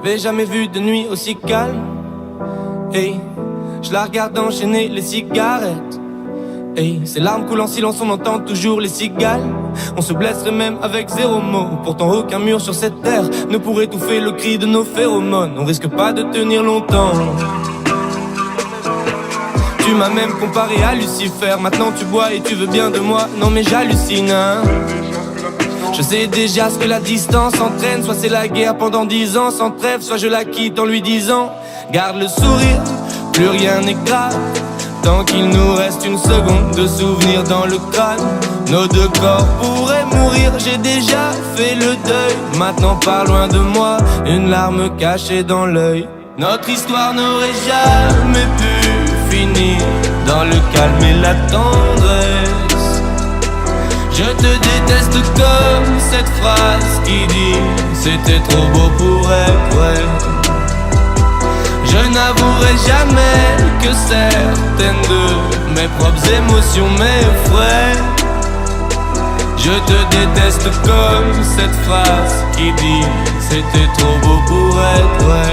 J'avais jamais vu de nuit aussi calme. Hey, je la regarde enchaîner les cigarettes. Hey, ses larmes coulent en silence, on entend toujours les cigales. On se blesserait même avec zéro mot. Pourtant aucun mur sur cette terre ne pourrait étouffer le cri de nos phéromones. On risque pas de tenir longtemps. Tu m'as même comparé à Lucifer. Maintenant tu bois et tu veux bien de moi. Non mais j'hallucine hein. Je sais déjà ce que la distance entraîne. Soit c'est la guerre pendant 10 ans sans trêve, soit je la quitte en lui disant garde le sourire, plus rien n'est grave. Tant qu'il nous reste une seconde de souvenir dans le crâne. Nos deux corps pourraient mourir, j'ai déjà fait le deuil. Maintenant pars loin de moi, une larme cachée dans l'œil. Notre histoire n'aurait jamais pu finir dans le calme et la tendresse. Je te déteste comme cette phrase qui dit c'était trop beau pour être vrai. Je n'avouerai jamais que certaines de mes propres émotions m'effraient. Je te déteste comme cette phrase qui dit c'était trop beau pour être vrai.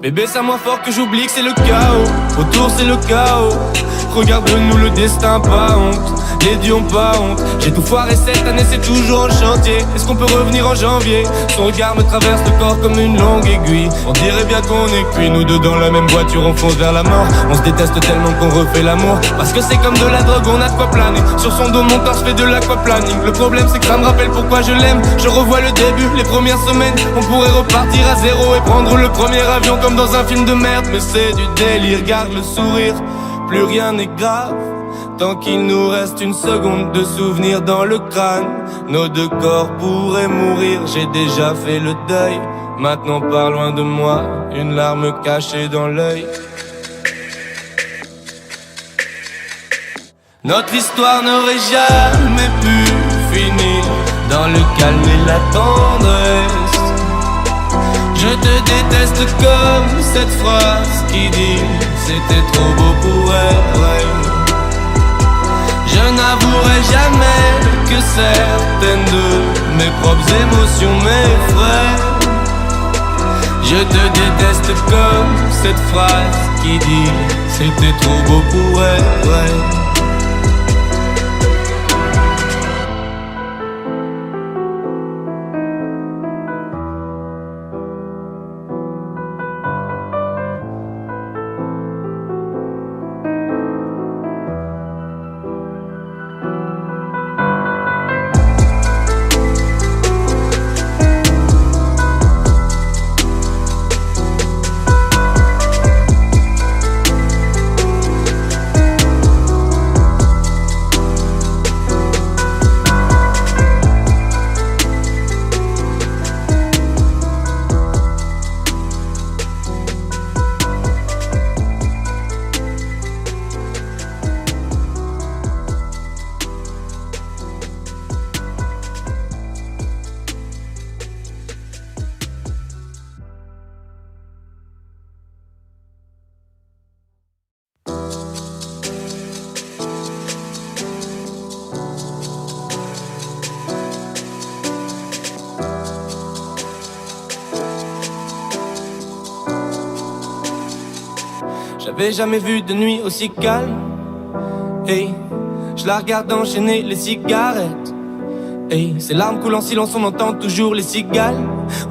Bébé, c'est à moi fort que j'oublie que c'est le chaos. Autour c'est le chaos. Regarde-nous le destin, pas honte. Les dieux ont pas honte. J'ai tout foiré cette année, c'est toujours en chantier. Est-ce qu'on peut revenir en janvier? Son regard me traverse le corps comme une longue aiguille. On dirait bien qu'on est cuits, nous deux dans la même voiture, on fonce vers la mort. On se déteste tellement qu'on refait l'amour. Parce que c'est comme de la drogue, on a de quoi planer. Sur son dos, mon corps, je fais de l'aquaplaning. Le problème c'est que ça me rappelle pourquoi je l'aime. Je revois le début, les premières semaines. On pourrait repartir à zéro et prendre le premier avion comme dans un film de merde. Mais c'est du délire, garde le sourire, plus rien n'est grave. Tant qu'il nous reste une seconde de souvenir dans le crâne. Nos deux corps pourraient mourir, j'ai déjà fait le deuil. Maintenant pars loin de moi, une larme cachée dans l'œil. Notre histoire n'aurait jamais pu finir dans le calme et la tendresse. Je te déteste comme cette phrase qui dit c'était trop beau pour être vrai. Je n'avouerai jamais que certaines de mes propres émotions m'effraient. Je te déteste comme cette phrase qui dit c'était trop beau pour être vrai. J'avais jamais vu de nuit aussi calme. Hey, je la regarde enchaîner les cigarettes. Hey, ses larmes coulent en silence, on entend toujours les cigales.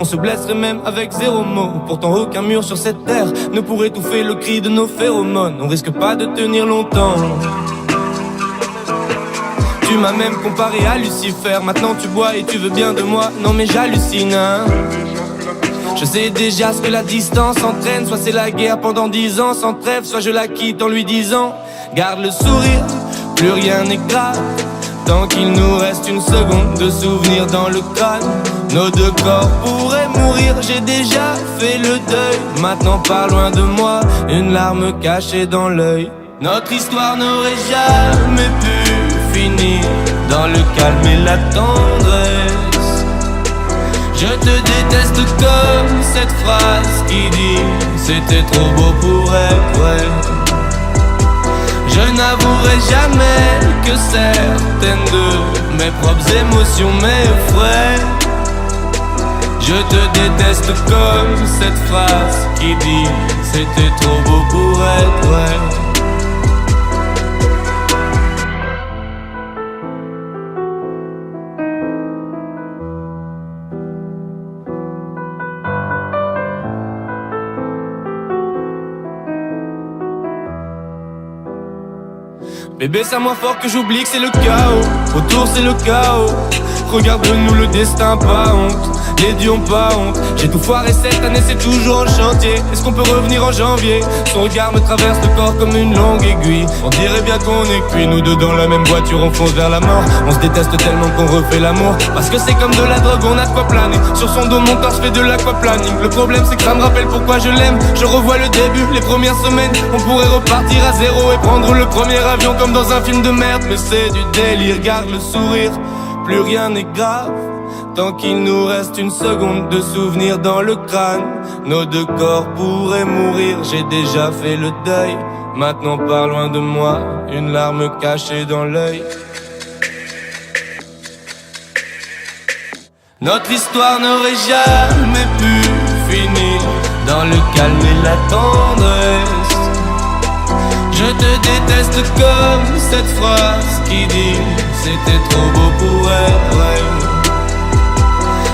On se blesserait même avec zéro mot. Pourtant aucun mur sur cette terre ne pourrait étouffer le cri de nos phéromones. On risque pas de tenir longtemps. Tu m'as même comparé à Lucifer. Maintenant tu bois et tu veux bien de moi. Non mais j'hallucine hein. Je sais déjà ce que la distance entraîne. Soit c'est la guerre pendant 10 ans sans trêve, soit je la quitte en lui disant garde le sourire, plus rien n'est grave. Tant qu'il nous reste une seconde de souvenir dans le crâne. Nos deux corps pourraient mourir, j'ai déjà fait le deuil. Maintenant pars loin de moi, une larme cachée dans l'œil. Notre histoire n'aurait jamais pu finir dans le calme et la tendresse. Je te déteste comme cette phrase qui dit c'était trop beau pour être vrai. Je n'avouerai jamais que certaines de mes propres émotions m'effraient. Je te déteste comme cette phrase qui dit c'était trop beau pour être vrai. Bébé, c'est à moi fort que j'oublie que c'est le chaos. Autour c'est le chaos. Regarde-nous, le destin, pas honte. Les dieux ont pas honte. J'ai tout foiré cette année, c'est toujours en chantier. Est-ce qu'on peut revenir en janvier? Son regard me traverse le corps comme une longue aiguille. On dirait bien qu'on est cuits, nous deux dans la même voiture, on fonce vers la mort. On se déteste tellement qu'on refait l'amour. Parce que c'est comme de la drogue, on a de quoi planer. Sur son dos, mon corps se fait de l'aquaplaning. Le problème c'est que ça me rappelle pourquoi je l'aime. Je revois le début, les premières semaines. On pourrait repartir à zéro et prendre le premier avion comme dans un film de merde. Mais c'est du délire, garde le sourire. Plus rien n'est grave tant qu'il nous reste une seconde de souvenir dans le crâne. Nos deux corps pourraient mourir, j'ai déjà fait le deuil. Maintenant pars loin de moi, une larme cachée dans l'œil. Notre histoire n'aurait jamais pu finir dans le calme et la tendresse. Je te déteste comme cette phrase qui dit c'était trop beau pour être vrai.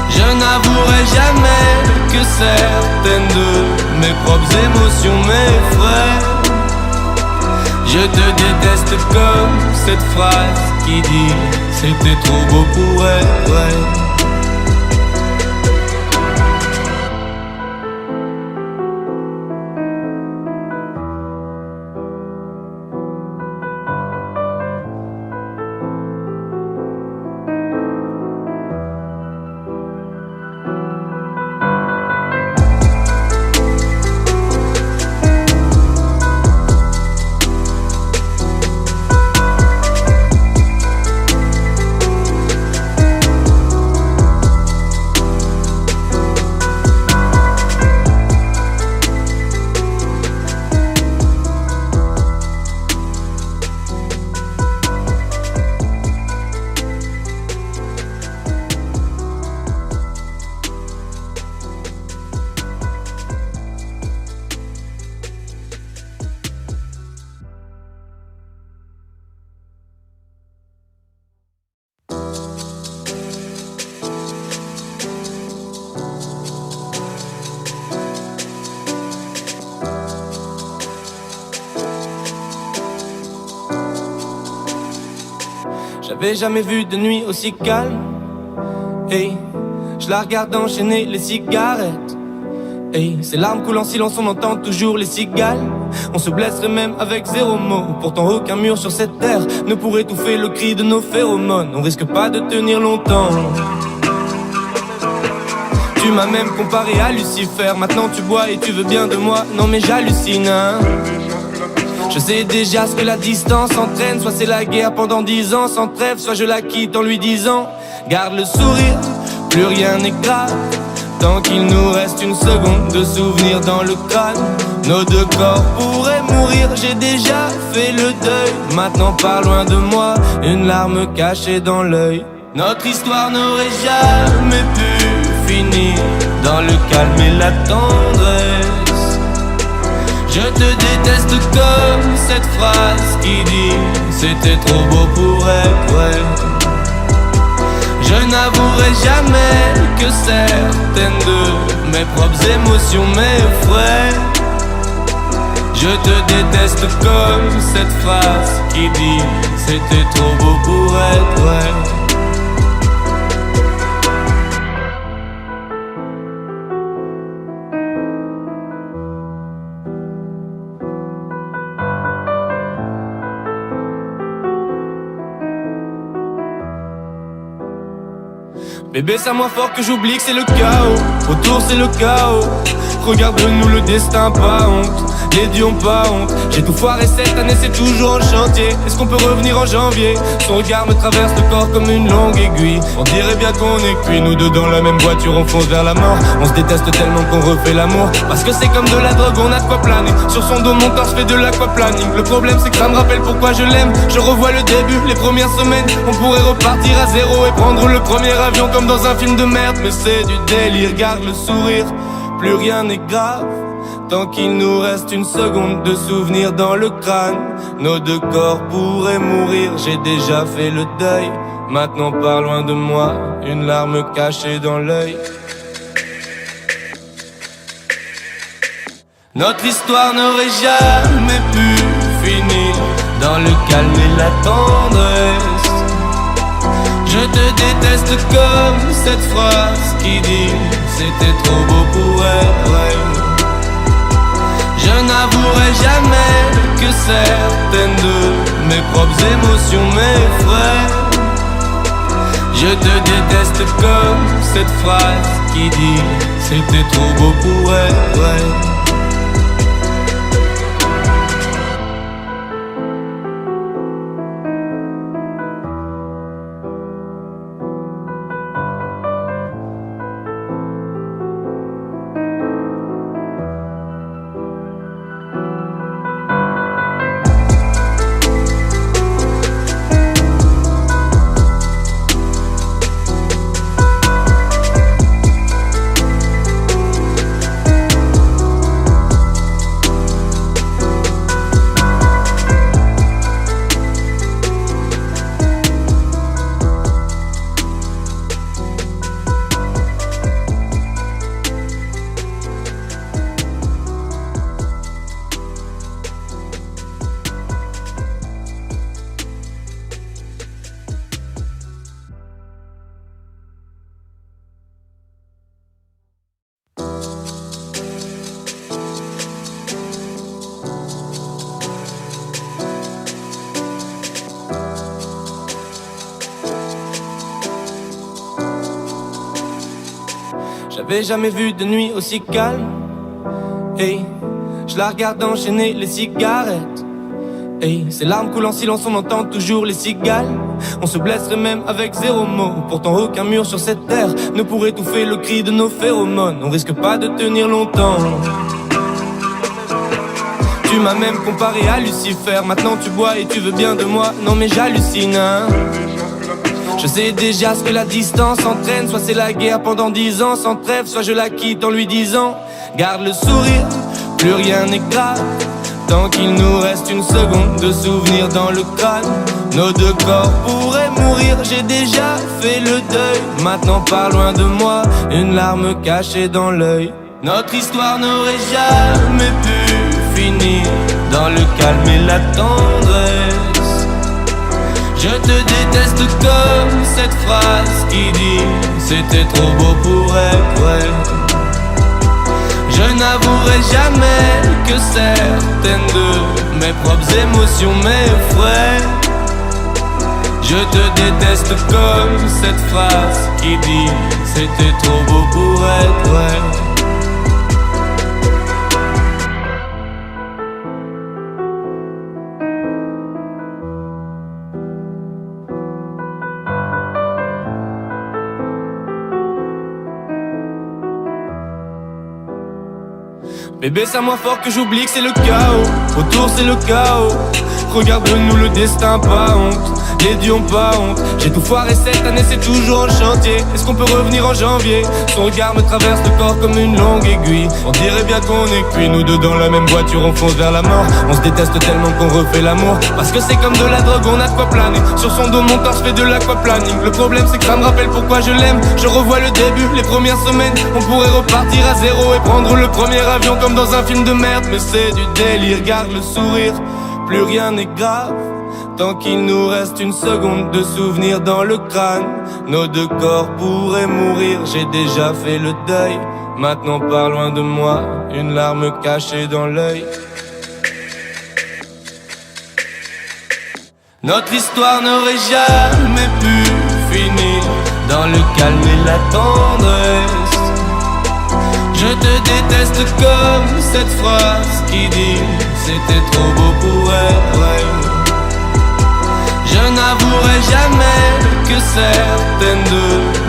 Je n'avouerai jamais que certaines de mes propres émotions m'effraient. Je te déteste comme cette phrase qui dit c'était trop beau pour être vrai. J'avais jamais vu de nuit aussi calme. Hey, je la regarde enchaîner les cigarettes. Hey, ses larmes coulent en silence, on entend toujours les cigales. On se blesserait même avec zéro mot. Pourtant aucun mur sur cette terre ne pourrait étouffer le cri de nos phéromones. On risque pas de tenir longtemps. Tu m'as même comparé à Lucifer. Maintenant tu bois et tu veux bien de moi. Non mais j'hallucine, hein. Je sais déjà ce que la distance entraîne. Soit c'est la guerre pendant 10 ans sans trêve, soit je la quitte en lui disant garde le sourire, plus rien n'est grave tant qu'il nous reste une seconde de souvenir dans le crâne. Nos deux corps pourraient mourir, j'ai déjà fait le deuil. Maintenant pars loin de moi, une larme cachée dans l'œil. Notre histoire n'aurait jamais pu finir dans le calme et la tendresse. Je te déteste comme cette phrase qui dit c'était trop beau pour être vrai. Je n'avouerai jamais que certaines de mes propres émotions m'effraient. Je te déteste comme cette phrase qui dit c'était trop beau pour être vrai. Bébé, c'est à moi fort que j'oublie que c'est le chaos. Autour c'est le chaos. Regarde-nous, le destin, pas honte. les dieux ont pas honte. J'ai tout foiré cette année, c'est toujours en chantier. Est-ce qu'on peut revenir en janvier? Son regard me traverse le corps comme une longue aiguille. On dirait bien qu'on est cuits, nous deux dans la même voiture, on fonce vers la mort. On se déteste tellement qu'on refait l'amour, parce que c'est comme de la drogue, on a de quoi planer. Sur son dos mon corps se fait de l'aquaplaning. Le problème c'est que ça me rappelle pourquoi je l'aime. Je revois le début, les premières semaines. On pourrait repartir à zéro et prendre le premier avion comme dans un film de merde. Mais c'est du délire, garde le sourire, plus rien n'est grave tant qu'il nous reste une seconde de souvenir dans le crâne. Nos deux corps pourraient mourir, j'ai déjà fait le deuil. Maintenant pars loin de moi, une larme cachée dans l'œil. Notre histoire n'aurait jamais pu finir dans le calme et la tendresse. Je te déteste comme cette phrase qui dit c'était trop beau pour être vrai. Je n'avouerai jamais que certaines de mes propres émotions m'effraient. Je te déteste comme cette phrase qui dit c'était trop beau pour être vrai. J'avais jamais vu de nuit aussi calme. Hey, je la regarde enchaîner les cigarettes. Hey, ses larmes coulent en silence, on entend toujours les cigales. On se blesserait même avec zéro mot. Pourtant aucun mur sur cette terre ne pourrait étouffer le cri de nos phéromones. On risque pas de tenir longtemps. Tu m'as même comparé à Lucifer. Maintenant tu bois et tu veux bien de moi. Non mais j'hallucine, hein. Je sais déjà ce que la distance entraîne. Soit c'est la guerre pendant 10 ans sans trêve, soit je la quitte en lui disant garde le sourire, plus rien n'est grave tant qu'il nous reste une seconde de souvenir dans le crâne. Nos deux corps pourraient mourir, j'ai déjà fait le deuil. Maintenant pars loin de moi, une larme cachée dans l'œil. Notre histoire n'aurait jamais pu finir dans le calme et la tendresse. Je te déteste comme cette phrase qui dit c'était trop beau pour être vrai. Je n'avouerai jamais que certaines de mes propres émotions m'effraient. Je te déteste comme cette phrase qui dit c'était trop beau pour être vrai. Bébé, c'est à moi fort que j'oublie que c'est le chaos. Autour c'est le chaos. Regarde-nous, le destin, pas honte. Les dieux ont pas honte. J'ai tout foiré cette année, c'est toujours en chantier. Est-ce qu'on peut revenir en janvier? Son regard me traverse le corps comme une longue aiguille. On dirait bien qu'on est cuits, nous deux dans la même voiture, on fonce vers la mort. On se déteste tellement qu'on refait l'amour, parce que c'est comme de la drogue, on a de quoi planer. Sur son dos mon corps se fait de l'aquaplaning. Le problème c'est que ça me rappelle pourquoi je l'aime. Je revois le début, les premières semaines. On pourrait repartir à zéro et prendre le premier avion comme dans un film de merde. Mais c'est du délire, garde le sourire, plus rien n'est grave tant qu'il nous reste une seconde de souvenir dans le crâne. Nos deux corps pourraient mourir, j'ai déjà fait le deuil. Maintenant pars loin de moi, une larme cachée dans l'œil. Notre histoire n'aurait jamais pu finir dans le calme et la tendresse. Je Je te déteste comme cette phrase qui dit c'était trop beau pour être vrai. Je n'avouerai jamais que certaines de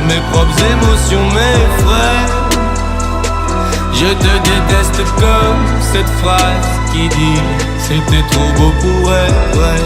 mes propres émotions m'effraient. Je te déteste comme cette phrase qui dit c'était trop beau pour être vrai.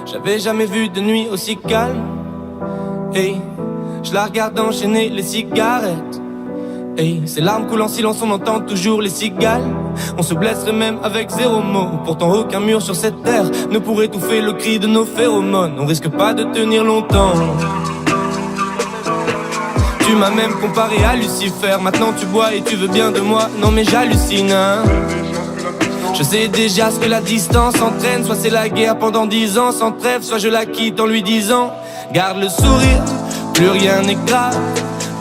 J'avais jamais vu de nuit aussi calme. Hey, je la regarde enchaîner les cigarettes. Hey, ses larmes coulent en silence, on entend toujours les cigales. On se blesserait même avec zéro mot. Pourtant aucun mur sur cette terre ne pourrait étouffer le cri de nos phéromones. On risque pas de tenir longtemps. Tu m'as même comparé à Lucifer. Maintenant tu bois et tu veux bien de moi. Non mais j'hallucine, hein. Je sais déjà ce que la distance entraîne. Soit c'est la guerre pendant 10 ans sans trêve, soit je la quitte en lui disant garde le sourire, plus rien n'est grave.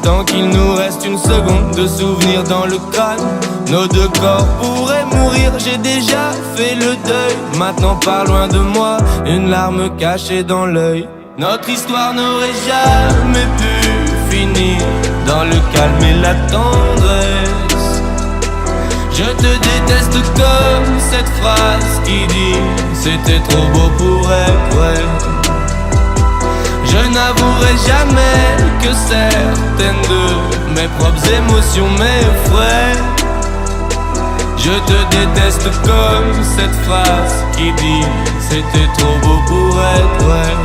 Tant qu'il nous reste une seconde de souvenir dans le crâne. Nos deux corps pourraient mourir, j'ai déjà fait le deuil. Maintenant pas loin de moi, une larme cachée dans l'œil. Notre histoire n'aurait jamais pu finir dans le calme et la tendresse. Je te déteste comme cette phrase qui dit c'était trop beau pour être vrai. Je n'avouerai jamais que certaines de mes propres émotions m'effraient. Je te déteste comme cette phrase qui dit c'était trop beau pour être vrai.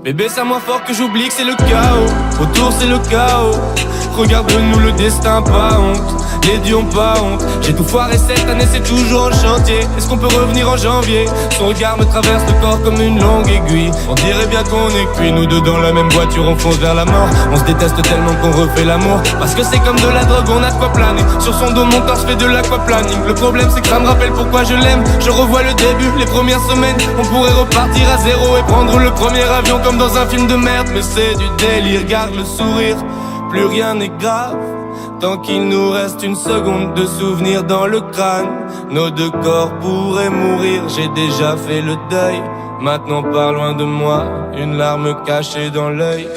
Bébé, c'est à moi fort que j'oublie que c'est le chaos. Autour c'est le chaos. Regarde-nous, le destin, pas honte. Les dieux ont pas honte. J'ai tout foiré cette année, c'est toujours en chantier. Est-ce qu'on peut revenir en janvier? Son regard me traverse le corps comme une longue aiguille. On dirait bien qu'on est cuits, nous deux dans la même voiture, on fonce vers la mort. On se déteste tellement qu'on refait l'amour. Parce que c'est comme de la drogue, on a de quoi planer. Sur son dos, mon corps, je fais de l'aquaplaning. Le problème c'est que ça me rappelle pourquoi je l'aime. Je revois le début, les premières semaines. On pourrait repartir à zéro et prendre le premier avion comme dans un film de merde. Mais c'est du délire, garde le sourire. Plus rien n'est grave, tant qu'il nous reste une seconde de souvenir dans le crâne. Nos deux corps pourraient mourir, j'ai déjà fait le deuil. Maintenant pas loin de moi, une larme cachée dans l'œil.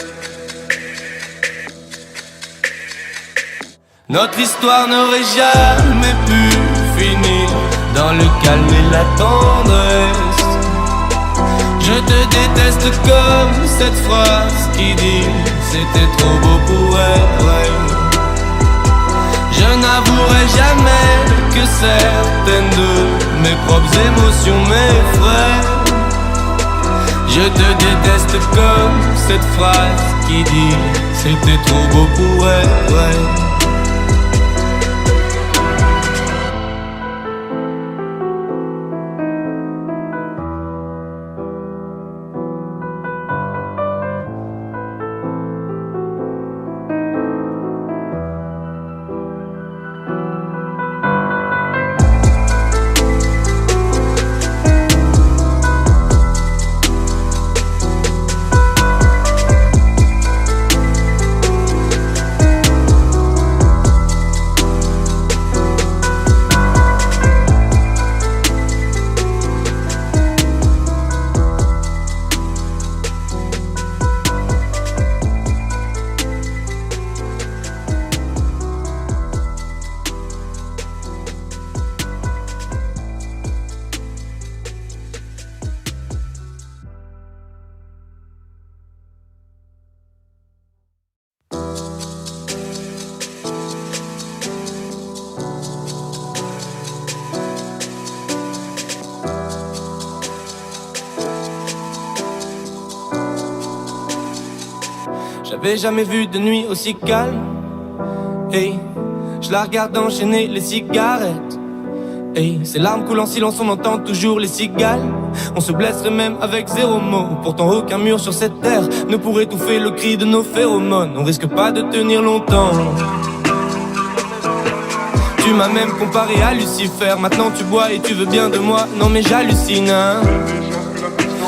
Notre histoire n'aurait jamais pu finir dans le calme et la tendresse. Je te déteste comme cette phrase qui dit c'était trop beau pour être vrai. Je n'avouerai jamais que certaines de mes propres émotions m'effraient. Je te déteste comme cette phrase qui dit c'était trop beau pour être vrai. J'avais jamais vu de nuit aussi calme. Hey, je la regarde enchaîner les cigarettes. Hey, ces larmes coulent en silence, on entend toujours les cigales. On se blesserait même avec zéro mot. Pourtant aucun mur sur cette terre ne pourrait étouffer le cri de nos phéromones. On risque pas de tenir longtemps. Tu m'as même comparé à Lucifer. Maintenant tu bois et tu veux bien de moi. Non mais j'hallucine, hein.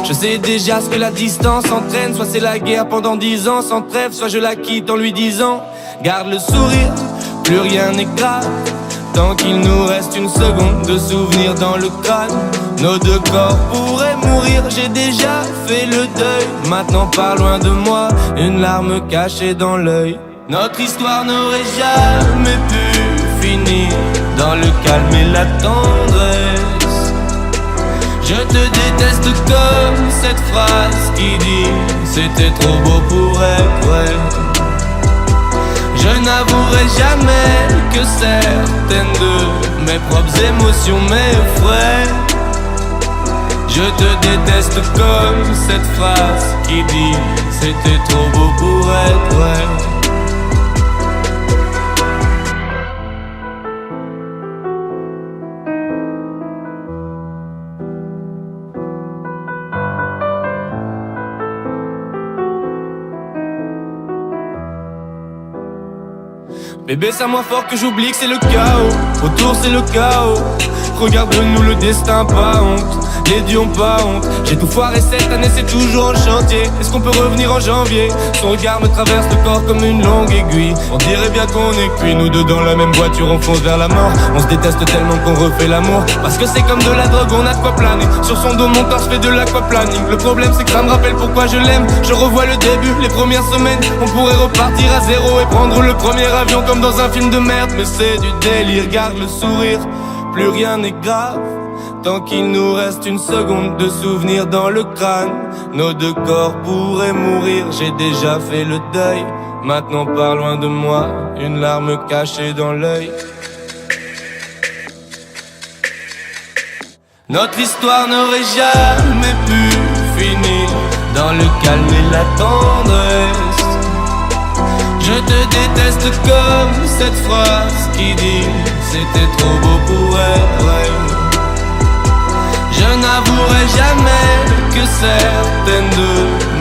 Je sais déjà ce que la distance entraîne. Soit c'est la guerre pendant 10 ans sans trêve, soit je la quitte en lui disant garde le sourire, plus rien n'est grave. Tant qu'il nous reste une seconde de souvenir dans le crâne. Nos deux corps pourraient mourir, j'ai déjà fait le deuil. Maintenant pars loin de moi, une larme cachée dans l'œil. Notre histoire n'aurait jamais pu finir dans le calme et la tendresse. Je te déteste comme cette phrase qui dit c'était trop beau pour être vrai. Je n'avouerai jamais que certaines de mes propres émotions m'effraient. Je te déteste comme cette phrase qui dit c'était trop beau pour être vrai. Bébé, c'est à moi fort que j'oublie que c'est le chaos. Autour c'est le chaos. Regarde-nous, le destin, pas honte. Les dieux ont pas honte. J'ai tout foiré cette année, c'est toujours en chantier. Est-ce qu'on peut revenir en janvier? Son regard me traverse le corps comme une longue aiguille. On dirait bien qu'on est cuits, nous deux dans la même voiture, on fonce vers la mort. On se déteste tellement qu'on refait l'amour. Parce que c'est comme de la drogue, on a de quoi planer. Sur son dos, mon corps, je fais de l'aquaplaning. Le problème c'est que ça me rappelle pourquoi je l'aime. Je revois le début, les premières semaines. On pourrait repartir à zéro et prendre le premier avion comme dans un film de merde. Mais c'est du délire, garde le sourire, plus rien n'est grave. Tant qu'il nous reste une seconde de souvenir dans le crâne. Nos deux corps pourraient mourir, j'ai déjà fait le deuil. Maintenant pars loin de moi, une larme cachée dans l'œil. Notre histoire n'aurait jamais pu finir dans le calme et la tendresse. Je te déteste comme cette phrase qui dit c'était trop beau pour être vrai. Je n'avouerai jamais que certaines de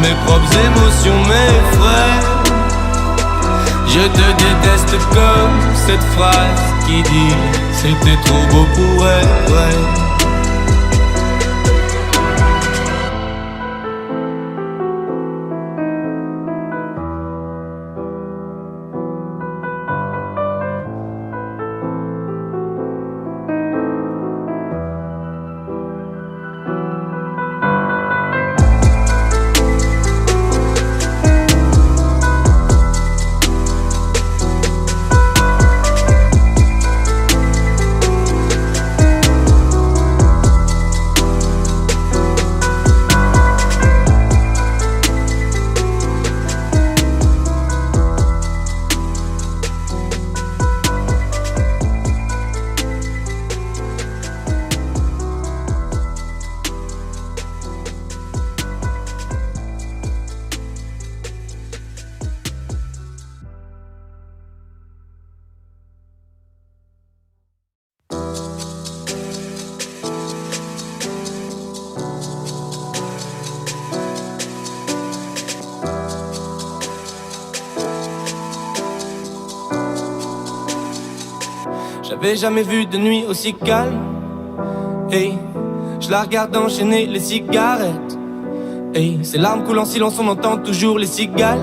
mes propres émotions m'effraient. Je te déteste comme cette phrase qui dit c'était trop beau pour être vrai. J'avais jamais vu de nuit aussi calme. Hey, je la regarde enchaîner les cigarettes. Hey, ces larmes coulent en silence, on entend toujours les cigales.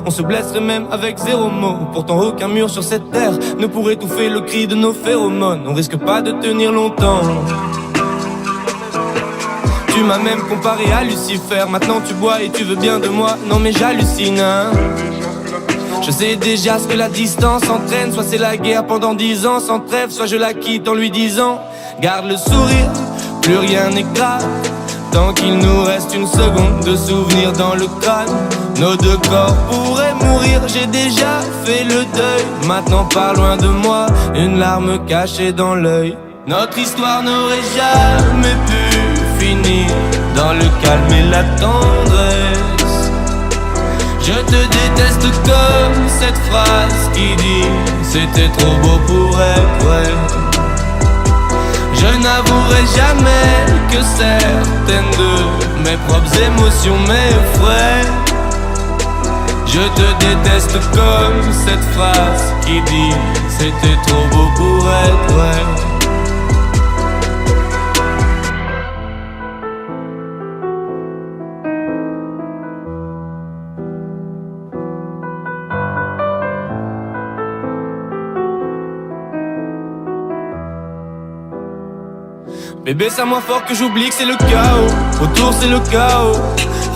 On se blesserait même avec zéro mot. Pourtant aucun mur sur cette terre ne pourrait étouffer le cri de nos phéromones. On risque pas de tenir longtemps. Tu m'as même comparé à Lucifer. Maintenant tu bois et tu veux bien de moi. Non mais j'hallucine, hein. Je sais déjà ce que la distance entraîne. Soit c'est la guerre pendant 10 ans sans trêve, soit je la quitte en lui disant garde le sourire, plus rien n'est grave. Tant qu'il nous reste une seconde de souvenir dans le crâne. Nos deux corps pourraient mourir, j'ai déjà fait le deuil. Maintenant pars loin de moi, une larme cachée dans l'œil. Notre histoire n'aurait jamais pu finir dans le calme et la tendresse. Je te déteste comme cette phrase qui dit c'était trop beau pour être vrai. Je n'avouerai jamais que certaines de mes propres émotions m'effraient. Je te déteste comme cette phrase qui dit c'était trop beau pour être vrai. Bébé, c'est à moi fort que j'oublie que c'est le chaos. Autour c'est le chaos.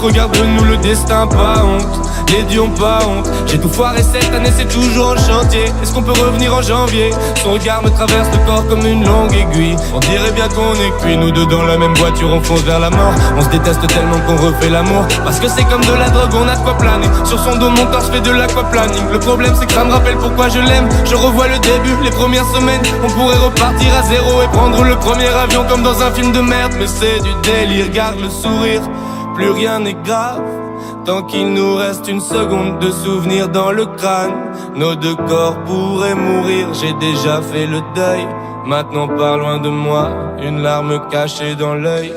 Regarde-nous, le destin, pas honte. Les dieux ont pas honte. J'ai tout foiré cette année, c'est toujours en chantier. Est-ce qu'on peut revenir en janvier? Son regard me traverse le corps comme une longue aiguille. On dirait bien qu'on est cuits, nous deux dans la même voiture, on fonce vers la mort. On se déteste tellement qu'on refait l'amour. Parce que c'est comme de la drogue, on a de quoi planer. Sur son dos, mon corps se fait de l'aquaplaning. Le problème c'est que ça me rappelle pourquoi je l'aime. Je revois le début, les premières semaines. On pourrait repartir à zéro et prendre le premier avion comme dans un film de merde. Mais c'est du délire, garde le sourire. Plus rien n'est grave tant qu'il nous reste une seconde de souvenir dans le crâne. Nos deux corps pourraient mourir, j'ai déjà fait le deuil. Maintenant pars loin de moi, une larme cachée dans l'œil.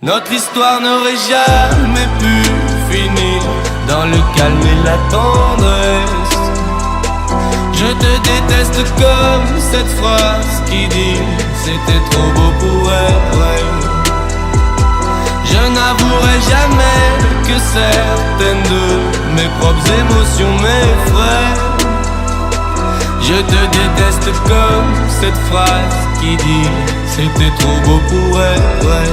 Notre histoire n'aurait jamais pu finir dans le calme et la tendresse. Je te déteste comme cette phrase qui dit c'était trop beau pour être vrai. Je n'avouerai jamais que certaines de mes propres émotions m'effraient. Je te déteste comme cette phrase qui dit c'était trop beau pour être vrai.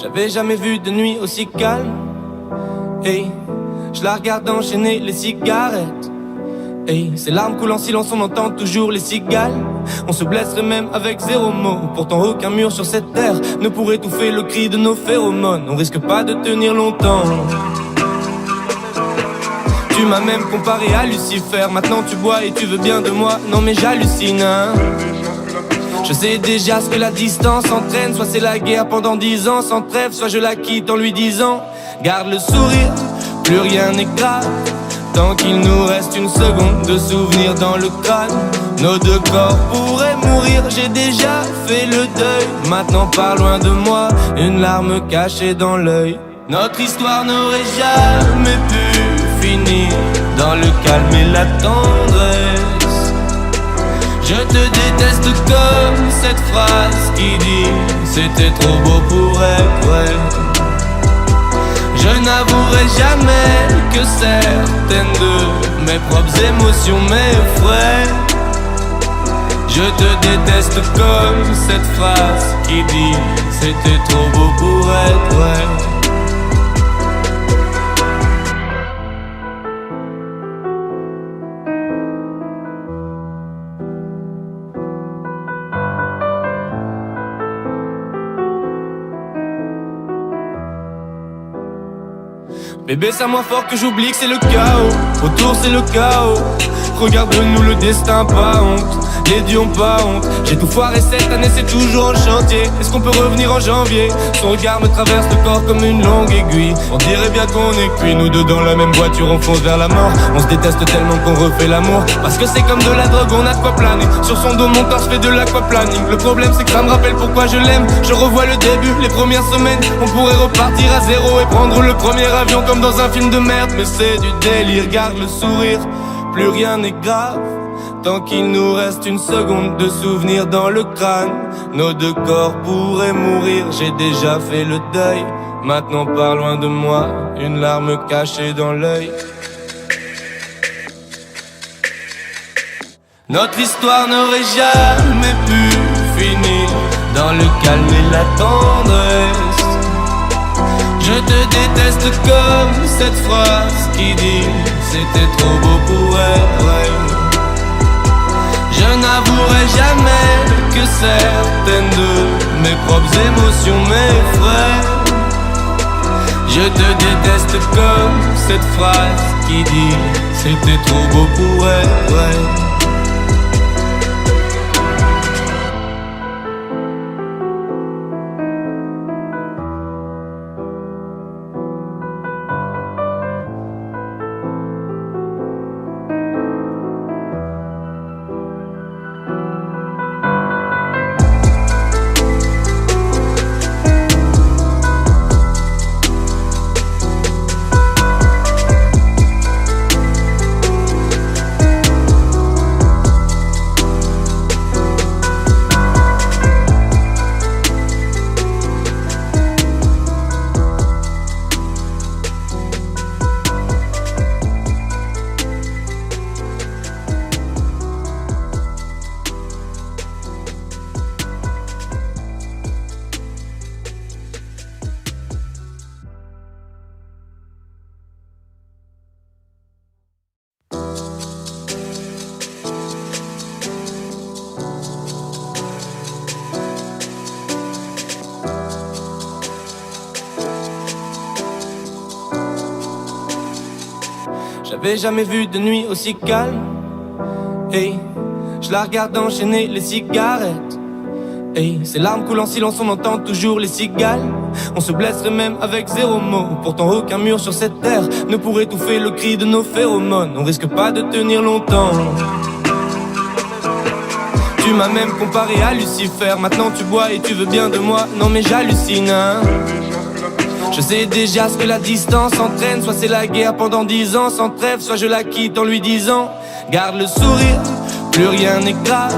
J'avais jamais vu de nuit aussi calme. Hey, je la regarde enchaîner les cigarettes. Hey, ses larmes coulent en silence, on entend toujours les cigales. On se blesserait même avec zéro mot. Pourtant aucun mur sur cette terre ne pourrait étouffer le cri de nos phéromones. On risque pas de tenir longtemps. Tu m'as même comparé à Lucifer. Maintenant tu bois et tu veux bien de moi. Non mais j'hallucine, hein. Je sais déjà ce que la distance entraîne. Soit c'est la guerre pendant 10 ans sans trêve, soit je la quitte en lui disant garde le sourire, plus rien n'est grave tant qu'il nous reste une seconde de souvenir dans le crâne. Nos deux corps pourraient mourir, j'ai déjà fait le deuil. Maintenant pars loin de moi, une larme cachée dans l'œil. Notre histoire n'aurait jamais pu finir dans le calme et la tendresse. Je te déteste comme cette phrase qui dit c'était trop beau pour être vrai. Je n'avouerai jamais que certaines de mes propres émotions m'effraient. Je te déteste comme cette phrase qui dit c'était trop beau pour être vrai. Bébé, c'est à moi fort que j'oublie que c'est le chaos. Autour c'est le chaos. Regarde-nous, le destin, pas honte. les dieux ont pas honte. J'ai tout foiré cette année, c'est toujours en chantier. Est-ce qu'on peut revenir en janvier? Son regard me traverse le corps comme une longue aiguille. On dirait bien qu'on est cuits, nous deux dans la même voiture, on fonce vers la mort. On se déteste tellement qu'on refait l'amour, parce que c'est comme de la drogue, on a de quoi planer. Sur son dos mon corps se fait de l'aquaplaning. Le problème c'est que ça me rappelle pourquoi je l'aime. Je revois le début, les premières semaines. On pourrait repartir à zéro et prendre le premier avion comme dans un film de merde. Mais c'est du délire, garde le sourire, plus rien n'est grave tant qu'il nous reste une seconde de souvenir dans le crâne. Nos deux corps pourraient mourir, j'ai déjà fait le deuil. Maintenant pars loin de moi, une larme cachée dans l'œil. Notre histoire n'aurait jamais pu finir dans le calme et la tendresse. Je te déteste comme cette phrase qui dit c'était trop beau pour être vrai. Je n'avouerai jamais que certaines de mes propres émotions m'effraient. Je te déteste comme cette phrase qui dit c'était trop beau pour être vrai. J'avais jamais vu de nuit aussi calme. Hey, je la regarde enchaîner les cigarettes. Hey, ses larmes coulent en silence, on entend toujours les cigales. On se blesserait même avec zéro mot. Pourtant aucun mur sur cette terre ne pourrait étouffer le cri de nos phéromones. On risque pas de tenir longtemps. Tu m'as même comparé à Lucifer. Maintenant tu bois et tu veux bien de moi. Non mais j'hallucine, hein. Je sais déjà ce que la distance entraîne. Soit c'est la guerre pendant 10 ans sans trêve, soit je la quitte en lui disant garde le sourire, plus rien n'est grave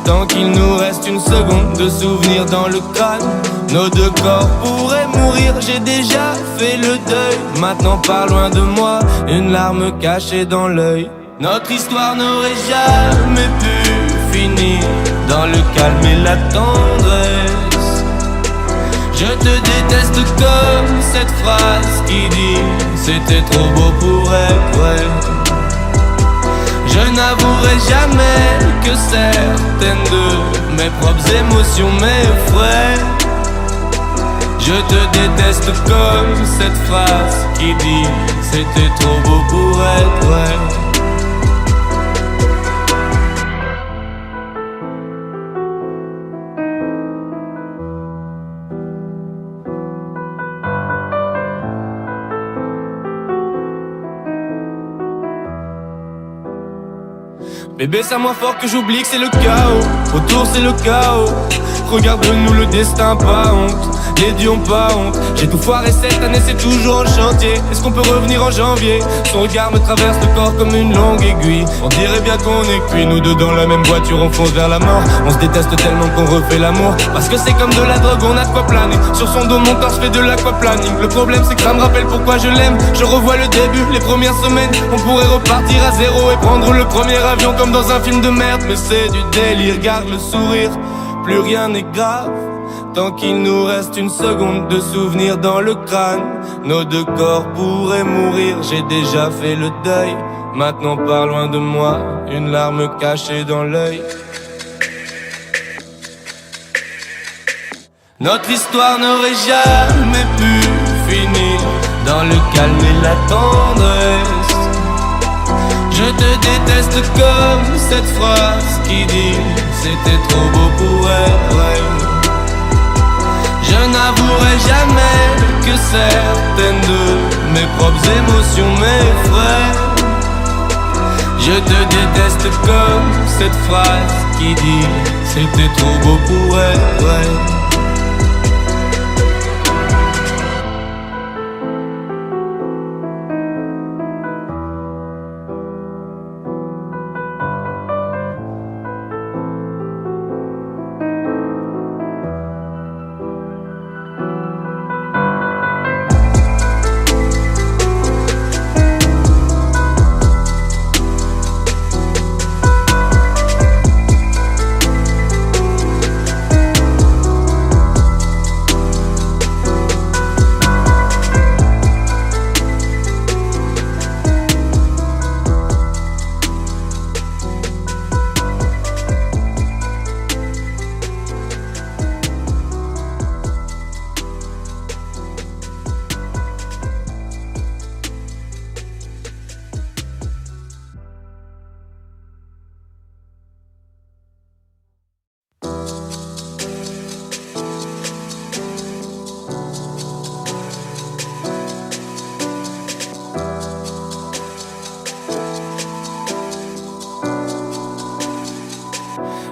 tant qu'il nous reste une seconde de souvenir dans le crâne. Nos deux corps pourraient mourir, j'ai déjà fait le deuil. Maintenant pars loin de moi, une larme cachée dans l'œil. Notre histoire n'aurait jamais pu finir dans le calme et la tendresse. Je te déteste comme cette phrase qui dit c'était trop beau pour être vrai. Je n'avouerai jamais que certaines de mes propres émotions m'effraient. Je te déteste comme cette phrase qui dit c'était trop beau pour être vrai. Bébé, c'est à moi fort que j'oublie que c'est le chaos. Autour c'est le chaos. Regarde-nous, le destin, pas honte. Les dieux ont pas honte. J'ai tout foiré cette année, c'est toujours en chantier. Est-ce qu'on peut revenir en janvier? Son regard me traverse le corps comme une longue aiguille. On dirait bien qu'on est cuits, nous deux dans la même voiture, on fonce vers la mort. On se déteste tellement qu'on refait l'amour, parce que c'est comme de la drogue, on a de quoi planer. Sur son dos mon corps se fait de l'aquaplaning. Le problème c'est que ça me rappelle pourquoi je l'aime. Je revois le début, les premières semaines. On pourrait repartir à zéro et prendre le premier avion comme dans un film de merde. Mais c'est du délire, garde le sourire, plus rien n'est grave tant qu'il nous reste une seconde de souvenir dans le crâne. Nos deux corps pourraient mourir, j'ai déjà fait le deuil. Maintenant pars loin de moi, une larme cachée dans l'œil. Notre histoire n'aurait jamais pu finir dans le calme et la tendresse. Je te déteste comme cette phrase qui dit c'était trop beau pour être vrai. Je n'avouerai jamais que certaines de mes propres émotions m'effraient. Je te déteste comme cette phrase qui dit c'était trop beau pour être vrai.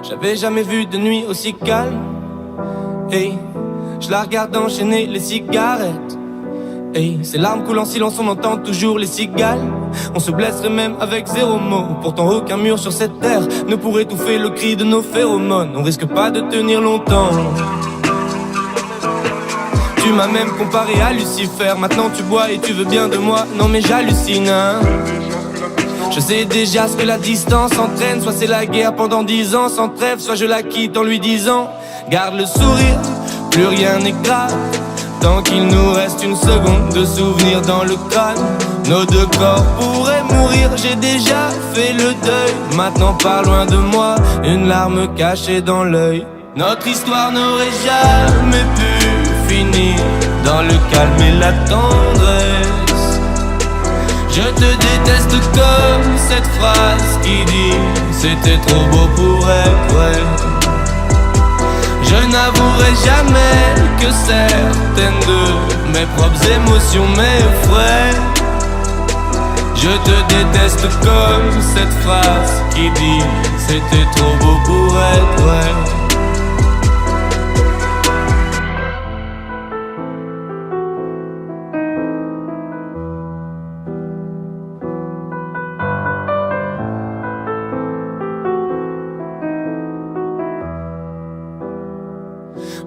J'avais jamais vu de nuit aussi calme. Hey, je la regarde enchaîner les cigarettes. Hey, ces larmes coulent en silence, on entend toujours les cigales. On se blesserait même avec zéro mot. Pourtant aucun mur sur cette terre ne pourrait étouffer le cri de nos phéromones. On risque pas de tenir longtemps. Tu m'as même comparé à Lucifer. Maintenant tu bois et tu veux bien de moi. Non mais j'hallucine, hein. Je sais déjà ce que la distance entraîne. Soit c'est la guerre pendant 10 ans sans trêve, soit je la quitte en lui disant garde le sourire, plus rien n'est grave. Tant qu'il nous reste une seconde de souvenir dans le crâne. Nos deux corps pourraient mourir, j'ai déjà fait le deuil. Maintenant pas loin de moi, une larme cachée dans l'œil. Notre histoire n'aurait jamais pu finir dans le calme et la tendresse. Je te déteste comme cette phrase qui dit c'était trop beau pour être vrai. Je n'avouerai jamais que certaines de mes propres émotions m'effraient. Je te déteste comme cette phrase qui dit c'était trop beau pour être vrai.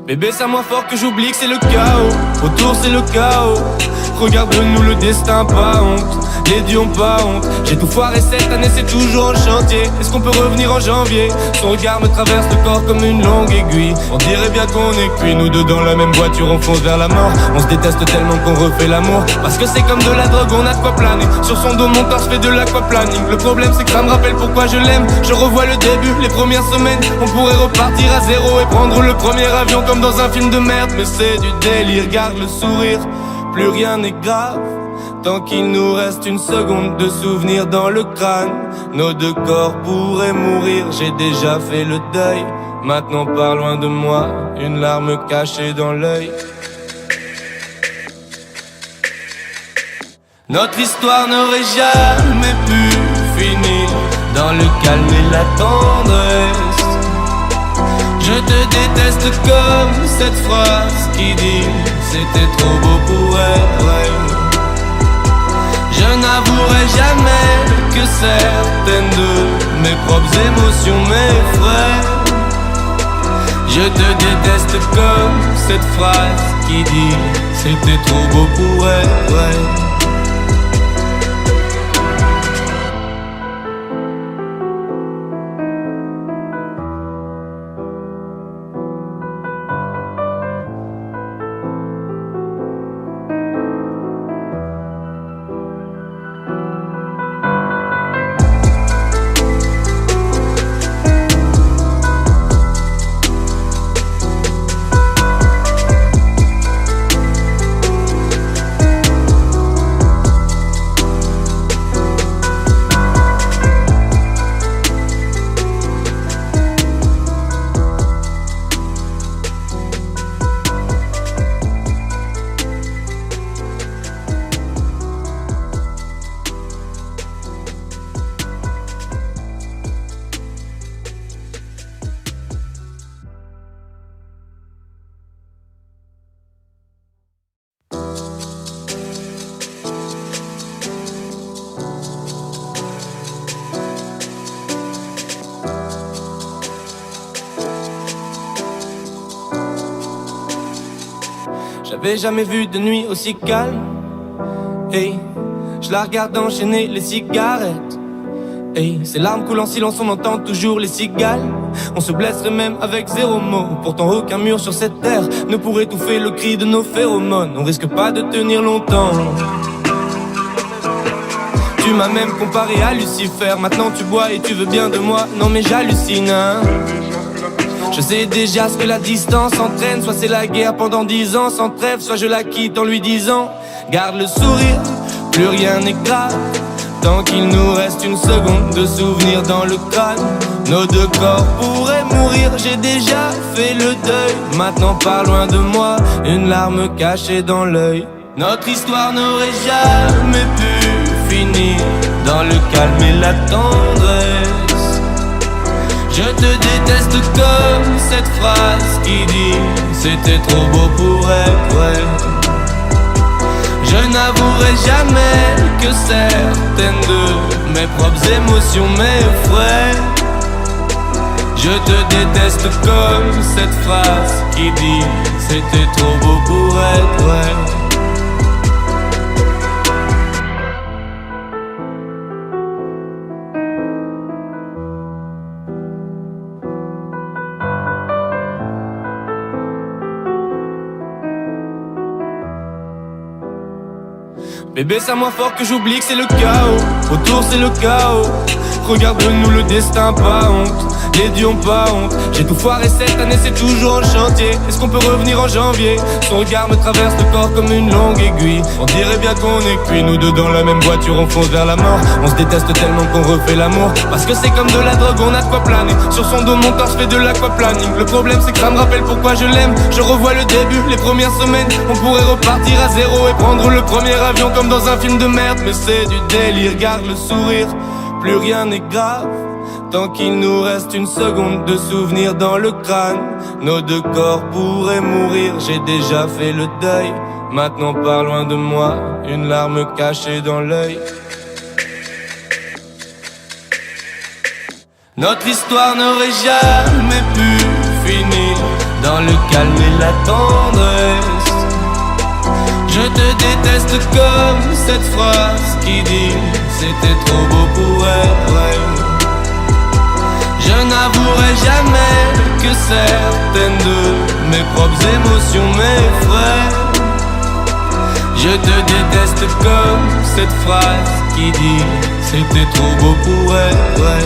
Bébé, c'est à moi fort que j'oublie que c'est le chaos. Autour c'est le chaos. Regarde-nous, le destin, pas honte. Les dieux ont pas honte. J'ai tout foiré cette année, c'est toujours en chantier. Est-ce qu'on peut revenir en janvier? Son regard me traverse le corps comme une longue aiguille. On dirait bien qu'on est cuits, nous deux dans la même voiture, on fonce vers la mort. On se déteste tellement qu'on refait l'amour. Parce que c'est comme de la drogue, on a de quoi planer. Sur son dos, mon corps, je fais de l'aquaplaning. Le problème c'est que ça me rappelle pourquoi je l'aime. Je revois le début, les premières semaines. On pourrait repartir à zéro et prendre le premier avion comme dans un film de merde. Mais c'est du délire, garde le sourire. Plus rien n'est grave, tant qu'il nous reste une seconde de souvenir dans le crâne. Nos deux corps pourraient mourir, j'ai déjà fait le deuil. Maintenant pas loin de moi, une larme cachée dans l'œil. Notre histoire n'aurait jamais pu finir dans le calme et la tendresse. Je te déteste comme cette phrase qui dit c'était trop beau pour être vrai. Je n'avouerai jamais que certaines de mes propres émotions m'effraient. Je te déteste comme cette phrase qui dit c'était trop beau pour être vrai. J'avais jamais vu de nuit aussi calme. Hey, je la regarde enchaîner les cigarettes. Hey, ces larmes coulent en silence, on entend toujours les cigales. On se blesserait même avec zéro mot. Pourtant aucun mur sur cette terre ne pourrait étouffer le cri de nos phéromones. On risque pas de tenir longtemps. Tu m'as même comparé à Lucifer. Maintenant tu bois et tu veux bien de moi. Non mais j'hallucine, hein. Je sais déjà ce que la distance entraîne. Soit c'est la guerre pendant 10 ans sans trêve, soit je la quitte en lui disant garde le sourire, plus rien n'est grave. Tant qu'il nous reste une seconde de souvenir dans le crâne. Nos deux corps pourraient mourir, j'ai déjà fait le deuil. Maintenant pars loin de moi, une larme cachée dans l'œil. Notre histoire n'aurait jamais pu finir dans le calme et la tendresse. Je te déteste comme cette phrase qui dit c'était trop beau pour être vrai. Je n'avouerai jamais que certaines de mes propres émotions m'effraient. Je te déteste comme cette phrase qui dit c'était trop beau pour être vrai. Bébé, c'est à moi fort que j'oublie que c'est le chaos. Autour c'est le chaos. Regarde-nous, le destin, pas honte. Les dieux ont pas honte. J'ai tout foiré cette année, c'est toujours en chantier. Est-ce qu'on peut revenir en janvier? Son regard me traverse le corps comme une longue aiguille. On dirait bien qu'on est cuits, nous deux dans la même voiture, on fonce vers la mort. On se déteste tellement qu'on refait l'amour. Parce que c'est comme de la drogue, on a de quoi planer. Sur son dos, mon corps, je fais de l'aquaplaning. Le problème c'est que ça me rappelle pourquoi je l'aime. Je revois le début, les premières semaines. On pourrait repartir à zéro et prendre le premier avion comme dans un film de merde. Mais c'est du délire, garde le sourire, plus rien n'est grave. Tant qu'il nous reste une seconde de souvenir dans le crâne. Nos deux corps pourraient mourir, j'ai déjà fait le deuil. Maintenant pars loin de moi, une larme cachée dans l'œil. Notre histoire n'aurait jamais pu finir dans le calme et la tendresse. Je te déteste comme cette phrase qui dit c'était trop beau pour être vrai. Je n'avouerai jamais que certaines de mes propres émotions m'effraient. Je te déteste comme cette phrase qui dit c'était trop beau pour être vrai.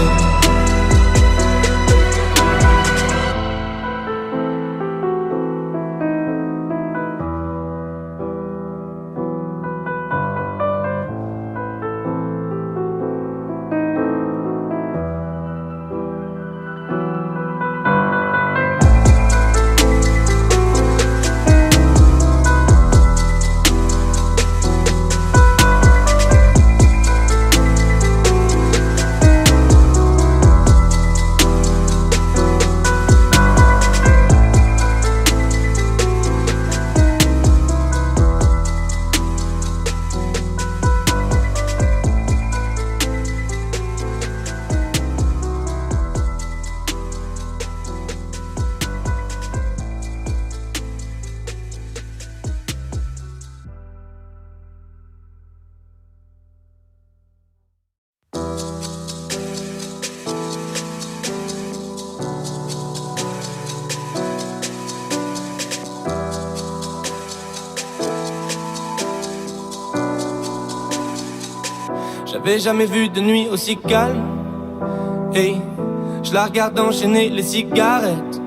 J'avais jamais vu de nuit aussi calme. Hey, je la regarde enchaîner les cigarettes.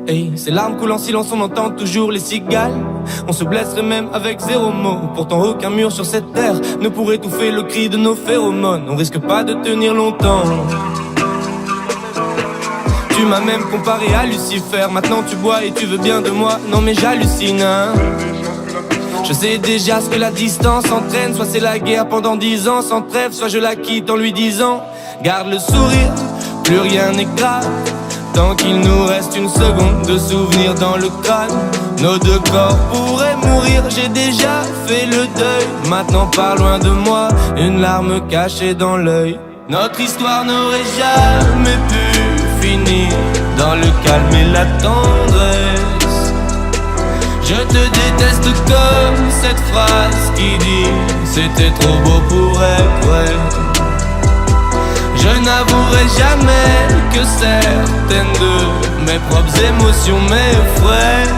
Hey, ces larmes coulent en silence, on entend toujours les cigales. On se blesserait même avec zéro mot. Pourtant aucun mur sur cette terre ne pourrait étouffer le cri de nos phéromones. On risque pas de tenir longtemps. Tu m'as même comparé à Lucifer. Maintenant tu bois et tu veux bien de moi. Non mais j'hallucine, hein. Je sais déjà ce que la distance entraîne. Soit c'est la guerre pendant 10 ans sans trêve, soit je la quitte en lui disant garde le sourire, plus rien n'est grave. Tant qu'il nous reste une seconde de souvenir dans le crâne. Nos deux corps pourraient mourir, j'ai déjà fait le deuil. Maintenant pars loin de moi, une larme cachée dans l'œil. Notre histoire n'aurait jamais pu finir dans le calme et la tendresse. Je te déteste comme cette phrase qui dit c'était trop beau pour être vrai. Je n'avouerai jamais que certaines de mes propres émotions m'effraient.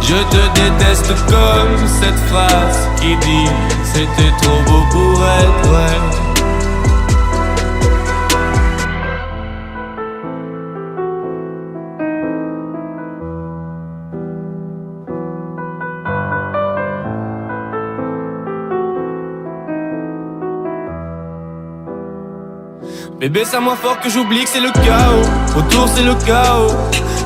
Je te déteste comme cette phrase qui dit c'était trop beau pour être vrai. Bébé, c'est à moi fort que j'oublie que c'est le chaos. Autour c'est le chaos.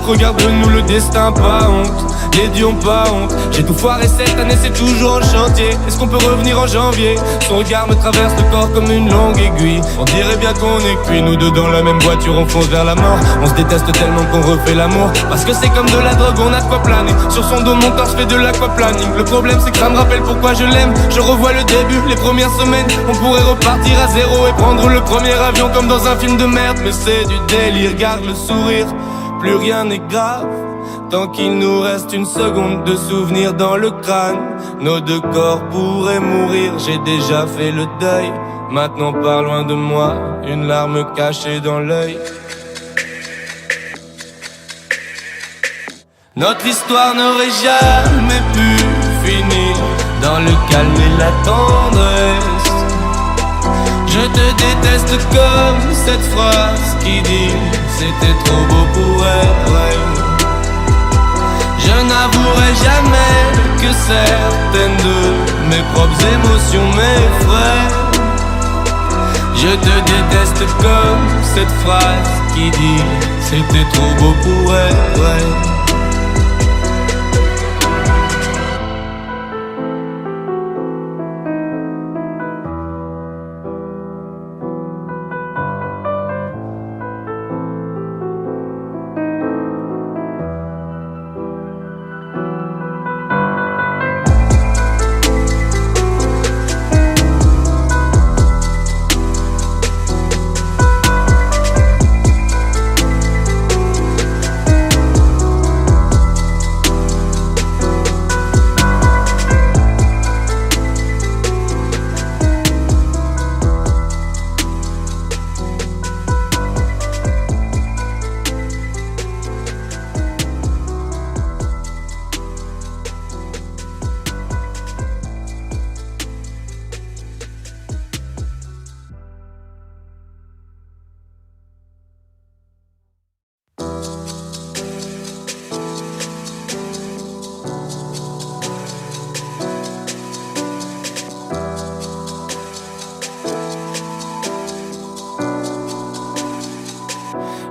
Regarde-nous, le destin, pas honte. Les dieux ont pas honte. J'ai tout foiré cette année, c'est toujours en chantier. Est-ce qu'on peut revenir en janvier? Son regard me traverse le corps comme une longue aiguille. On dirait bien qu'on est cuits, nous deux dans la même voiture, on fonce vers la mort. On se déteste tellement qu'on refait l'amour. Parce que c'est comme de la drogue, on a de quoi planer. Sur son dos, mon corps se fait de l'aquaplaning. Le problème c'est que ça me rappelle pourquoi je l'aime. Je revois le début, les premières semaines. On pourrait repartir à zéro et prendre le premier avion comme dans un film de merde. Mais c'est du délire, garde le sourire. Plus rien n'est grave, tant qu'il nous reste une seconde de souvenir dans le crâne. Nos deux corps pourraient mourir, j'ai déjà fait le deuil. Maintenant pars loin de moi, une larme cachée dans l'œil. Notre histoire n'aurait jamais pu finir dans le calme et la tendresse. Je te déteste comme cette phrase qui dit c'était trop beau pour être vrai. Je n'avouerai jamais que certaines de mes propres émotions m'effraient. Je te déteste comme cette phrase qui dit c'était trop beau pour être vrai.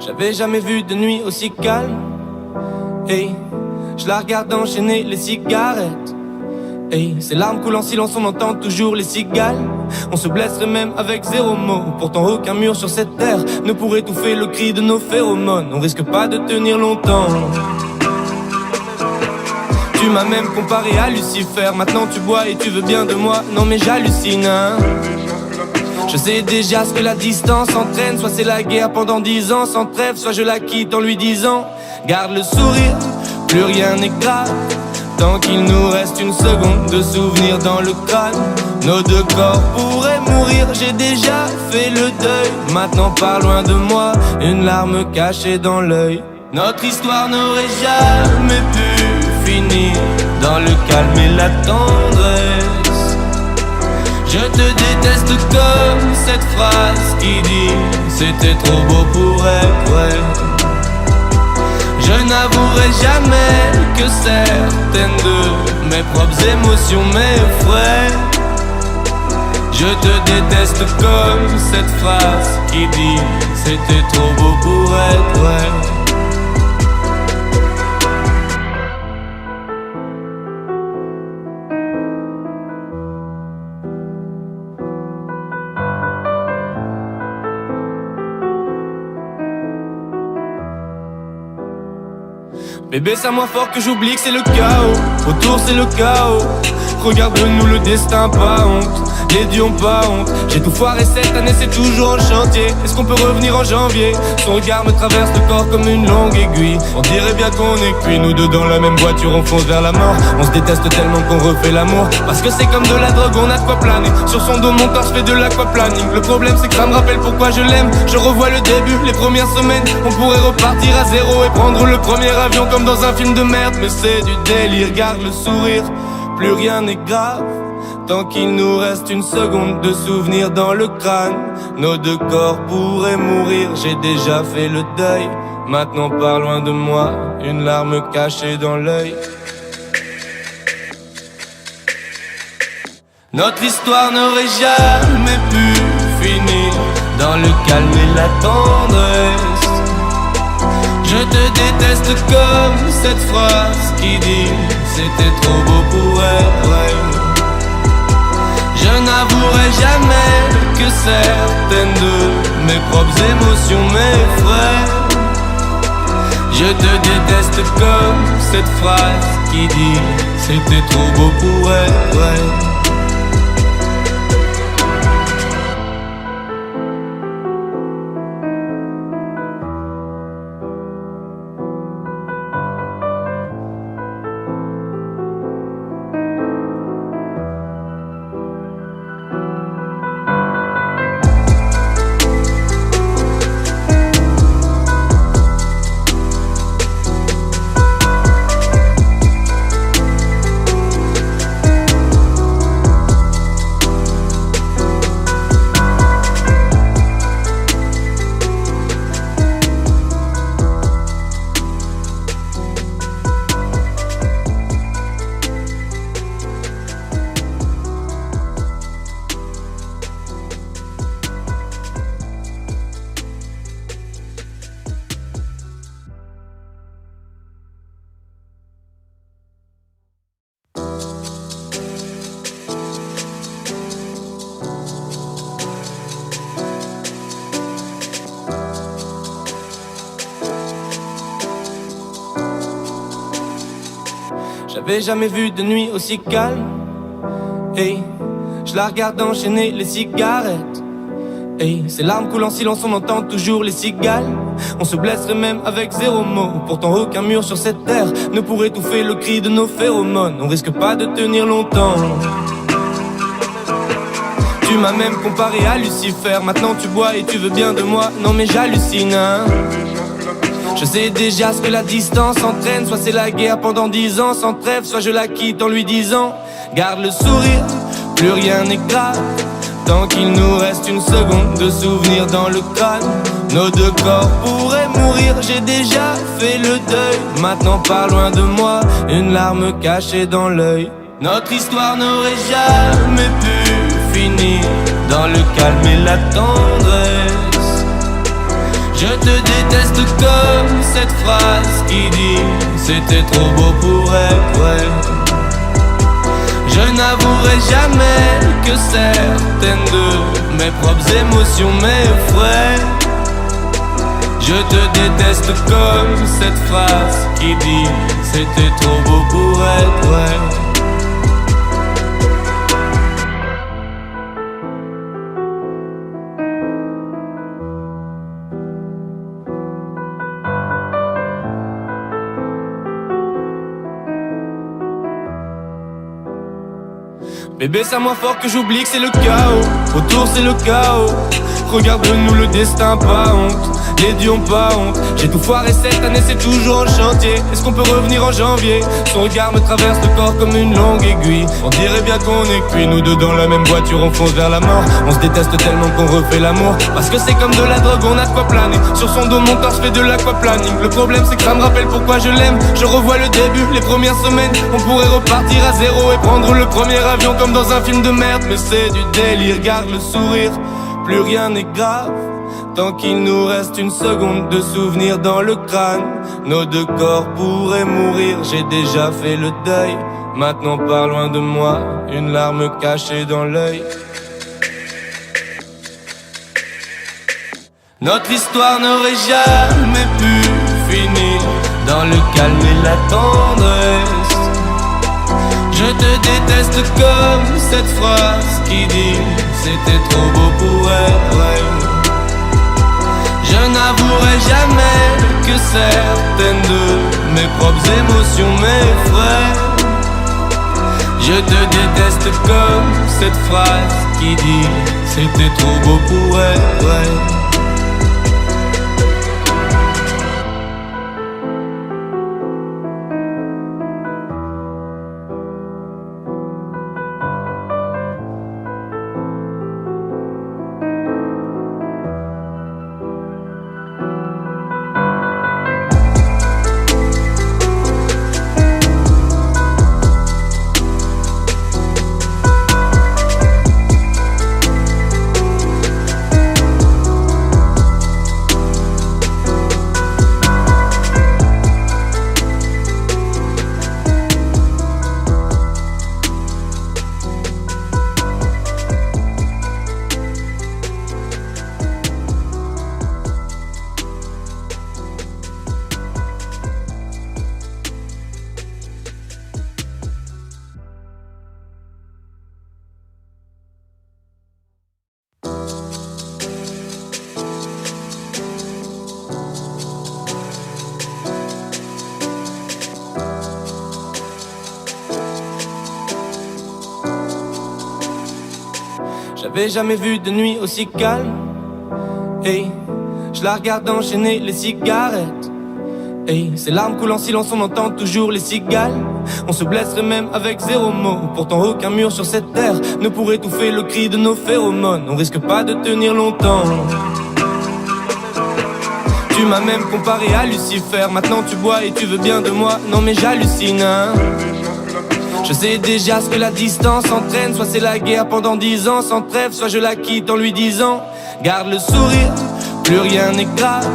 J'avais jamais vu de nuit aussi calme. Hey, je la regarde enchaîner les cigarettes. Hey, ses larmes coulent en silence, on entend toujours les cigales. On se blesserait même avec zéro mot. Pourtant aucun mur sur cette terre ne pourrait étouffer le cri de nos phéromones. On risque pas de tenir longtemps. Tu m'as même comparé à Lucifer. Maintenant tu bois et tu veux bien de moi. Non mais j'hallucine, hein. Je sais déjà ce que la distance entraîne. Soit c'est la guerre pendant 10 ans sans trêve, soit je la quitte en lui disant garde le sourire, plus rien n'est grave. Tant qu'il nous reste une seconde de souvenir dans le crâne. Nos deux corps pourraient mourir, j'ai déjà fait le deuil. Maintenant pars loin de moi, une larme cachée dans l'œil. Notre histoire n'aurait jamais pu finir dans le calme et la tendresse. Je te déteste comme cette phrase qui dit c'était trop beau pour être vrai. Je n'avouerai jamais que certaines de mes propres émotions m'effraient. Je te déteste comme cette phrase qui dit c'était trop beau pour être vrai. Bébé, c'est à moi fort que j'oublie que c'est le chaos. Autour c'est le chaos. Regarde-nous, le destin, pas honte. les dieux ont pas honte. J'ai tout foiré cette année, c'est toujours en chantier. Est-ce qu'on peut revenir en janvier? Son regard me traverse le corps comme une longue aiguille. On dirait bien qu'on est cuits, nous deux dans la même voiture, on fonce vers la mort. On se déteste tellement qu'on refait l'amour, parce que c'est comme de la drogue, on a de quoi planer. Sur son dos mon corps se fait de l'aquaplaning. Le problème c'est que ça me rappelle pourquoi je l'aime. Je revois le début, les premières semaines. On pourrait repartir à zéro et prendre le premier avion comme dans un film de merde. Mais c'est du délire, garde le sourire, plus rien n'est grave tant qu'il nous reste une seconde de souvenir dans le crâne. Nos deux corps pourraient mourir, j'ai déjà fait le deuil. Maintenant pars loin de moi, une larme cachée dans l'œil. Notre histoire n'aurait jamais pu finir dans le calme et la tendresse. Je te déteste comme cette phrase qui dit c'était trop beau pour être vrai. Je n'avouerai jamais que certaines de mes propres émotions m'effraient. Je te déteste comme cette phrase qui dit c'était trop beau pour être vrai. J'avais jamais vu de nuit aussi calme. Hey, je la regarde enchaîner les cigarettes. Hey, ses larmes coulent en silence, on entend toujours les cigales. On se blesserait même avec zéro mot. Pourtant aucun mur sur cette terre ne pourrait étouffer le cri de nos phéromones. On risque pas de tenir longtemps. Tu m'as même comparé à Lucifer. Maintenant tu bois et tu veux bien de moi. Non mais j'hallucine, hein. Je sais déjà ce que la distance entraîne. Soit c'est la guerre pendant 10 ans sans trêve, soit je la quitte en lui disant garde le sourire, plus rien n'est grave tant qu'il nous reste une seconde de souvenir dans le crâne. Nos deux corps pourraient mourir, j'ai déjà fait le deuil. Maintenant pars loin de moi, une larme cachée dans l'œil. Notre histoire n'aurait jamais pu finir dans le calme et la tendresse. Je te déteste comme cette phrase qui dit c'était trop beau pour être vrai. Je n'avouerai jamais que certaines de mes propres émotions m'effraient. Je te déteste comme cette phrase qui dit c'était trop beau pour être vrai. Bébé, c'est à moi fort que j'oublie que c'est le chaos. Autour c'est le chaos. Regarde-nous, le destin, pas honte. Les dieux ont pas honte. J'ai tout foiré cette année, c'est toujours en chantier. Est-ce qu'on peut revenir en janvier? Son regard me traverse le corps comme une longue aiguille. On dirait bien qu'on est cuits, nous deux dans la même voiture, on fonce vers la mort. On se déteste tellement qu'on refait l'amour, parce que c'est comme de la drogue, on a de quoi planer. Sur son dos mon corps se fait de l'aquaplaning. Le problème c'est que ça me rappelle pourquoi je l'aime. Je revois le début, les premières semaines. On pourrait repartir à zéro et prendre le premier avion comme dans un film de merde. Mais c'est du délire, garde le sourire, plus rien n'est grave tant qu'il nous reste une seconde de souvenir dans le crâne. Nos deux corps pourraient mourir, j'ai déjà fait le deuil. Maintenant pars loin de moi, une larme cachée dans l'œil. Notre histoire n'aurait jamais pu finir dans le calme et la tendresse. Je te déteste déteste comme cette phrase qui dit c'était trop beau pour être vrai. Je n'avouerai jamais que certaines de mes propres émotions m'effraient. Je te déteste comme cette phrase qui dit c'était trop beau pour être vrai. J'avais jamais vu de nuit aussi calme. Hey, je la regarde enchaîner les cigarettes. Hey, ses larmes coulent en silence, on entend toujours les cigales. On se blesserait même avec zéro mot. Pourtant aucun mur sur cette terre ne pourrait étouffer le cri de nos phéromones. On risque pas de tenir longtemps. Tu m'as même comparé à Lucifer. Maintenant tu bois et tu veux bien de moi. Non mais j'hallucine, hein. Je sais déjà ce que la distance entraîne. Soit c'est la guerre pendant 10 ans sans trêve, soit je la quitte en lui disant garde le sourire, plus rien n'est grave.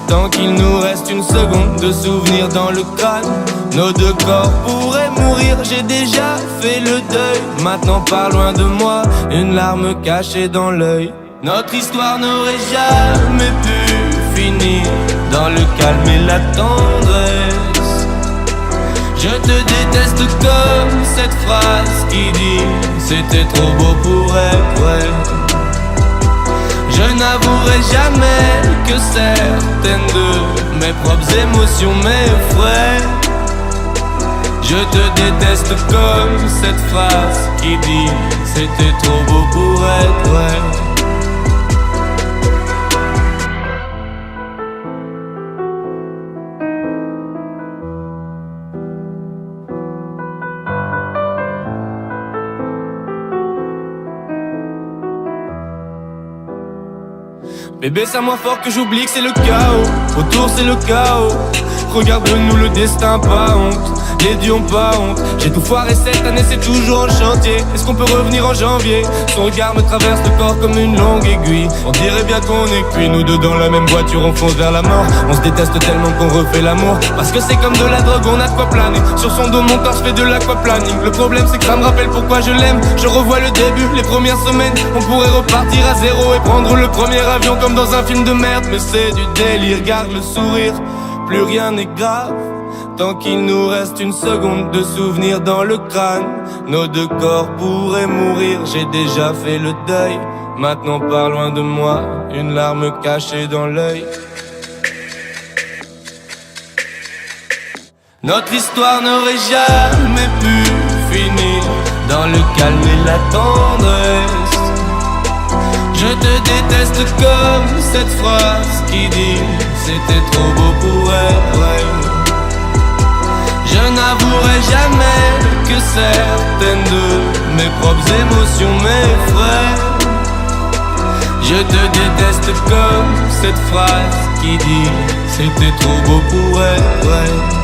Tant qu'il nous reste une seconde de souvenir dans le crâne. Nos deux corps pourraient mourir, j'ai déjà fait le deuil. Maintenant pas loin de moi, une larme cachée dans l'œil. Notre histoire n'aurait jamais pu finir dans le calme et la tendresse. Je te déteste comme cette phrase qui dit c'était trop beau pour être vrai. Je n'avouerai jamais que certaines de mes propres émotions m'effraient. Je te déteste comme cette phrase qui dit c'était trop beau pour être vrai. Bébé, c'est à moi fort que j'oublie que c'est le chaos. Autour c'est le chaos. Regarde-nous, le destin, pas honte. Les dieux ont pas honte. J'ai tout foiré cette année, c'est toujours en chantier. Est-ce qu'on peut revenir en janvier? Son regard me traverse le corps comme une longue aiguille. On dirait bien qu'on est cuits, nous deux dans la même voiture, on fonce vers la mort. On se déteste tellement qu'on refait l'amour. Parce que c'est comme de la drogue, on a de quoi planer. Sur son dos, mon corps, je fais de l'aquaplaning. Le problème c'est que ça me rappelle pourquoi je l'aime. Je revois le début, les premières semaines. On pourrait repartir à zéro et prendre le premier avion comme dans un film de merde. Mais c'est du délire, garde le sourire, plus rien n'est grave. Tant qu'il nous reste une seconde de souvenir dans le crâne. Nos deux corps pourraient mourir, j'ai déjà fait le deuil. Maintenant pas loin de moi, une larme cachée dans l'œil. Notre histoire n'aurait jamais pu finir dans le calme et la tendresse. Je te déteste comme cette phrase qui dit c'était trop beau pour être vrai. Je n'avouerai jamais que certaines de mes propres émotions m'effraient. Je te déteste comme cette phrase qui dit c'était trop beau pour être vrai.